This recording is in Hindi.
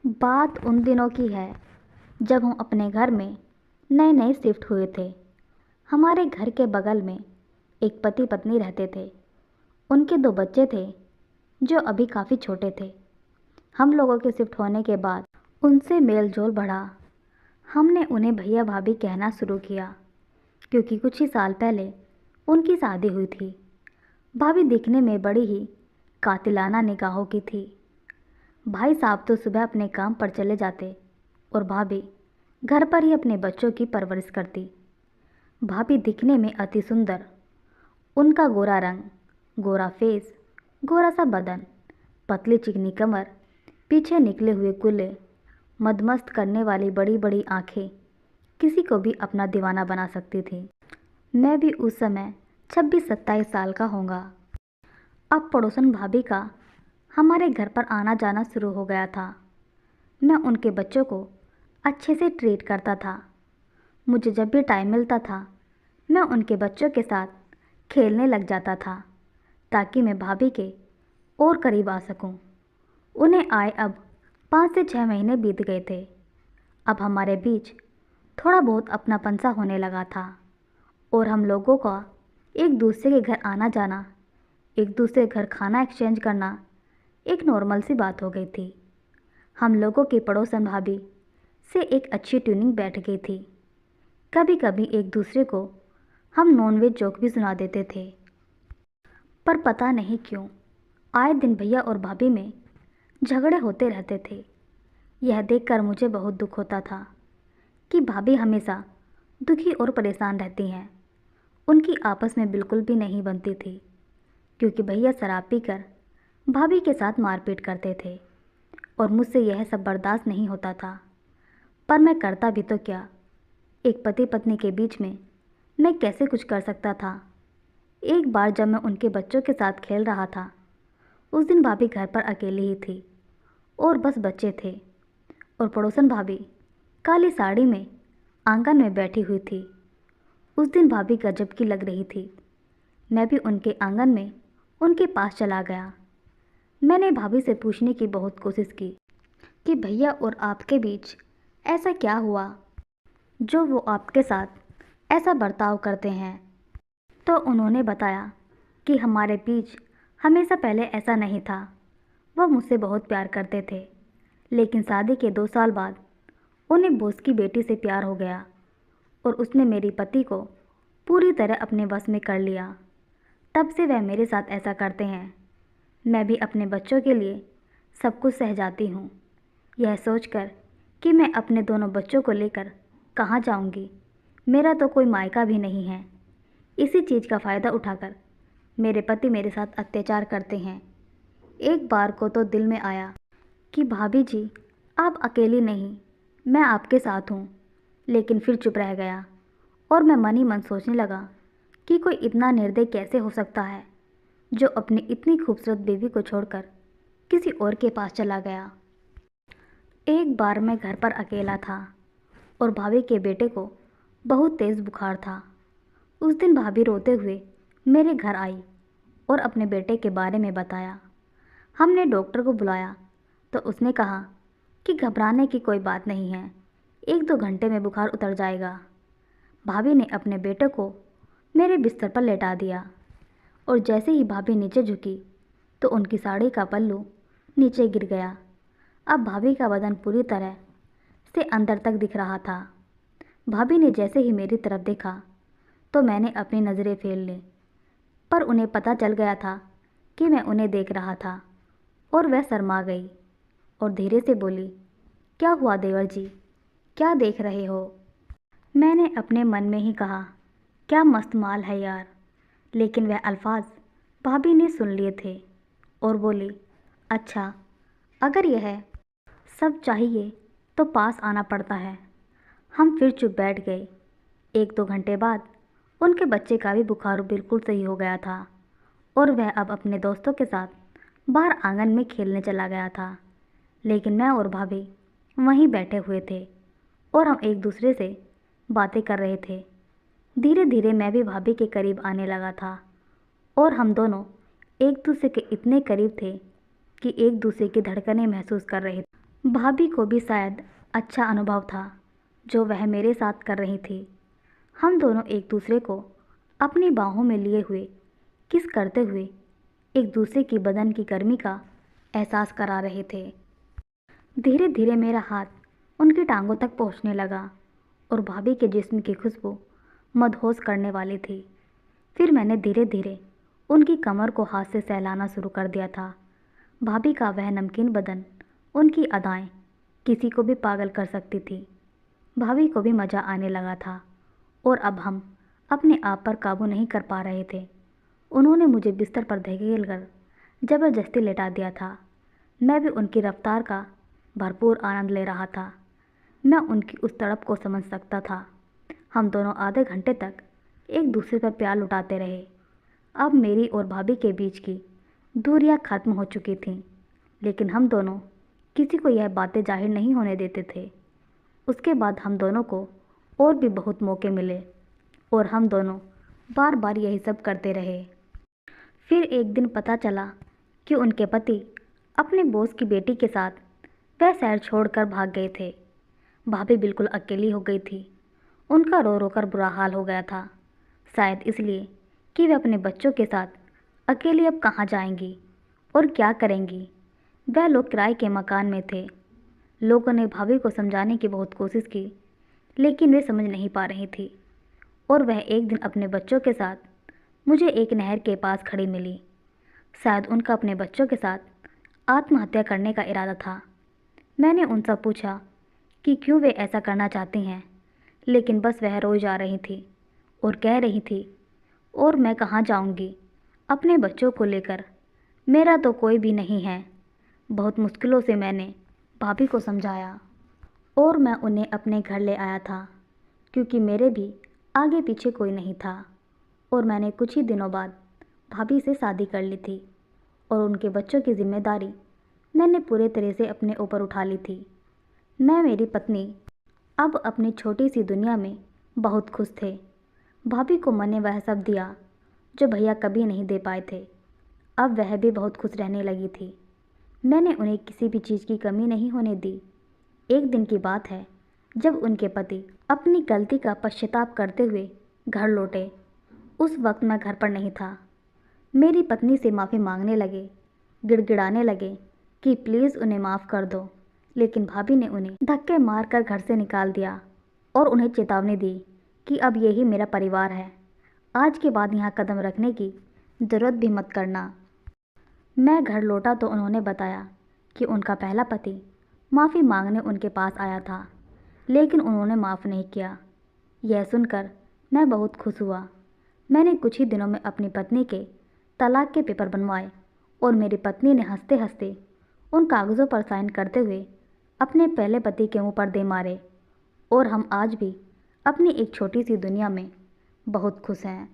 बात उन दिनों की है जब हम अपने घर में नए नए शिफ्ट हुए थे। हमारे घर के बगल में एक पति पत्नी रहते थे। उनके दो बच्चे थे जो अभी काफ़ी छोटे थे। हम लोगों के शिफ्ट होने के बाद उनसे मेल जोल बढ़ा। हमने उन्हें भैया भाभी कहना शुरू किया क्योंकि कुछ ही साल पहले उनकी शादी हुई थी। भाभी दिखने में बड़ी ही कातिलाना निगाहों की थी। भाई साहब तो सुबह अपने काम पर चले जाते और भाभी घर पर ही अपने बच्चों की परवरिश करती। भाभी दिखने में अति सुंदर। उनका गोरा रंग, गोरा फेस, गोरा सा बदन, पतली चिकनी कमर, पीछे निकले हुए कूल्हे, मदमस्त करने वाली बड़ी बड़ी आंखें किसी को भी अपना दीवाना बना सकती थी। मैं भी उस समय 26-27 साल का होऊंगा। अब पड़ोसन भाभी का हमारे घर पर आना जाना शुरू हो गया था। मैं उनके बच्चों को अच्छे से ट्रीट करता था। मुझे जब भी टाइम मिलता था मैं उनके बच्चों के साथ खेलने लग जाता था ताकि मैं भाभी के और करीब आ सकूं। उन्हें आए अब 5 से 6 महीने बीत गए थे। अब हमारे बीच थोड़ा बहुत अपनापन सा होने लगा था और हम लोगों का एक दूसरे के घर आना जाना, एक दूसरे के घर खाना एक्सचेंज करना एक नॉर्मल सी बात हो गई थी। हम लोगों की पड़ोसन भाभी से एक अच्छी ट्यूनिंग बैठ गई थी। कभी कभी एक दूसरे को हम नॉनवेज जोक भी सुना देते थे। पर पता नहीं क्यों आए दिन भैया और भाभी में झगड़े होते रहते थे। यह देखकर मुझे बहुत दुख होता था कि भाभी हमेशा दुखी और परेशान रहती हैं। उनकी आपस में बिल्कुल भी नहीं बनती थी क्योंकि भैया शराब पीकर भाभी के साथ मारपीट करते थे और मुझसे यह सब बर्दाश्त नहीं होता था। पर मैं करता भी तो क्या, एक पति पत्नी के बीच में मैं कैसे कुछ कर सकता था। एक बार जब मैं उनके बच्चों के साथ खेल रहा था, उस दिन भाभी घर पर अकेली ही थी और बस बच्चे थे और पड़ोसन भाभी काली साड़ी में आंगन में बैठी हुई थी। उस दिन भाभी गजब की लग रही थी। मैं भी उनके आंगन में उनके पास चला गया। मैंने भाभी से पूछने की बहुत कोशिश की कि भैया और आपके बीच ऐसा क्या हुआ जो वो आपके साथ ऐसा बर्ताव करते हैं। तो उन्होंने बताया कि हमारे बीच हमेशा पहले ऐसा नहीं था। वह मुझसे बहुत प्यार करते थे, लेकिन शादी के 2 साल बाद उन्हें बॉस की बेटी से प्यार हो गया और उसने मेरी पति को पूरी तरह अपने बस में कर लिया। तब से वह मेरे साथ ऐसा करते हैं। मैं भी अपने बच्चों के लिए सब कुछ सह जाती हूँ, यह सोचकर कि मैं अपने दोनों बच्चों को लेकर कहाँ जाऊँगी। मेरा तो कोई मायका भी नहीं है। इसी चीज़ का फ़ायदा उठाकर मेरे पति मेरे साथ अत्याचार करते हैं। एक बार को तो दिल में आया कि भाभी जी आप अकेली नहीं, मैं आपके साथ हूँ, लेकिन फिर चुप रह गया और मैं मन ही मन सोचने लगा कि कोई इतना निर्दयी कैसे हो सकता है जो अपनी इतनी खूबसूरत बीवी को छोड़कर किसी और के पास चला गया। एक बार मैं घर पर अकेला था और भाभी के बेटे को बहुत तेज़ बुखार था। उस दिन भाभी रोते हुए मेरे घर आई और अपने बेटे के बारे में बताया। हमने डॉक्टर को बुलाया तो उसने कहा कि घबराने की कोई बात नहीं है, 1-2 घंटे में बुखार उतर जाएगा। भाभी ने अपने बेटे को मेरे बिस्तर पर लेटा दिया और जैसे ही भाभी नीचे झुकी तो उनकी साड़ी का पल्लू नीचे गिर गया। अब भाभी का बदन पूरी तरह से अंदर तक दिख रहा था। भाभी ने जैसे ही मेरी तरफ देखा तो मैंने अपनी नज़रें फेर ली, पर उन्हें पता चल गया था कि मैं उन्हें देख रहा था और वह शर्मा गई और धीरे से बोली, क्या हुआ देवर जी, क्या देख रहे हो। मैंने अपने मन में ही कहा, क्या मस्त माल है यार, लेकिन वह अल्फाज भाभी ने सुन लिए थे और बोली, अच्छा अगर यह सब चाहिए तो पास आना पड़ता है। हम फिर चुप बैठ गए। 1-2 घंटे बाद उनके बच्चे का भी बुखार बिल्कुल सही हो गया था और वह अब अपने दोस्तों के साथ बाहर आंगन में खेलने चला गया था, लेकिन मैं और भाभी वहीं बैठे हुए थे और हम एक दूसरे से बातें कर रहे थे। धीरे धीरे मैं भी भाभी के करीब आने लगा था और हम दोनों एक दूसरे के इतने करीब थे कि एक दूसरे की धड़कनें महसूस कर रहे थे। भाभी को भी शायद अच्छा अनुभव था जो वह मेरे साथ कर रही थी। हम दोनों एक दूसरे को अपनी बाहों में लिए हुए किस करते हुए एक दूसरे की बदन की गर्मी का एहसास करा रहे थे। धीरे धीरे मेरा हाथ उनकी टांगों तक पहुंचने लगा और भाभी के जिस्म की खुशबू मदहोश करने वाली थी। फिर मैंने धीरे धीरे उनकी कमर को हाथ से सहलाना शुरू कर दिया था। भाभी का वह नमकीन बदन, उनकी अदाएं किसी को भी पागल कर सकती थी। भाभी को भी मज़ा आने लगा था और अब हम अपने आप पर काबू नहीं कर पा रहे थे। उन्होंने मुझे बिस्तर पर धकेल कर ज़बरदस्ती लेटा दिया था। मैं भी उनकी रफ्तार का भरपूर आनंद ले रहा था। मैं उनकी उस तड़प को समझ सकता था। हम दोनों आधे घंटे तक एक दूसरे पर प्यार लुटाते रहे। अब मेरी और भाभी के बीच की दूरियां खत्म हो चुकी थीं, लेकिन हम दोनों किसी को यह बातें जाहिर नहीं होने देते थे। उसके बाद हम दोनों को और भी बहुत मौके मिले और हम दोनों बार बार यही सब करते रहे। फिर एक दिन पता चला कि उनके पति अपने बॉस की बेटी के साथ वह शहर छोड़कर भाग गए थे। भाभी बिल्कुल अकेली हो गई थी। उनका रो रो कर बुरा हाल हो गया था, शायद इसलिए कि वे अपने बच्चों के साथ अकेली अब कहाँ जाएंगी और क्या करेंगी। वह लोग किराए के मकान में थे। लोगों ने भाभी को समझाने की बहुत कोशिश की, लेकिन वे समझ नहीं पा रही थी और वह एक दिन अपने बच्चों के साथ मुझे एक नहर के पास खड़ी मिली। शायद उनका अपने बच्चों के साथ आत्महत्या करने का इरादा था। मैंने उनसे पूछा कि क्यों वे ऐसा करना चाहती हैं, लेकिन बस वह रोई जा रही थी और कह रही थी, और मैं कहाँ जाऊँगी अपने बच्चों को लेकर, मेरा तो कोई भी नहीं है। बहुत मुश्किलों से मैंने भाभी को समझाया और मैं उन्हें अपने घर ले आया था, क्योंकि मेरे भी आगे पीछे कोई नहीं था और मैंने कुछ ही दिनों बाद भाभी से शादी कर ली थी और उनके बच्चों की जिम्मेदारी मैंने पूरे तरह से अपने ऊपर उठा ली थी। मैं मेरी पत्नी अब अपनी छोटी सी दुनिया में बहुत खुश थे। भाभी को मैंने वह सब दिया जो भैया कभी नहीं दे पाए थे। अब वह भी बहुत खुश रहने लगी थी। मैंने उन्हें किसी भी चीज़ की कमी नहीं होने दी। एक दिन की बात है जब उनके पति अपनी गलती का पश्चाताप करते हुए घर लौटे। उस वक्त मैं घर पर नहीं था। मेरी पत्नी से माफ़ी मांगने लगे, गिड़गिड़ाने लगे कि प्लीज़ उन्हें माफ़ कर दो, लेकिन भाभी ने उन्हें धक्के मारकर घर से निकाल दिया और उन्हें चेतावनी दी कि अब यही मेरा परिवार है, आज के बाद यहाँ कदम रखने की ज़रूरत भी मत करना। मैं घर लौटा तो उन्होंने बताया कि उनका पहला पति माफ़ी मांगने उनके पास आया था, लेकिन उन्होंने माफ़ नहीं किया। यह सुनकर मैं बहुत खुश हुआ। मैंने कुछ ही दिनों में अपनी पत्नी के तलाक के पेपर बनवाए और मेरी पत्नी ने हंसते हंसते उन कागज़ों पर साइन करते हुए अपने पहले पति के मुंह पर दे मारे और हम आज भी अपनी एक छोटी सी दुनिया में बहुत खुश हैं।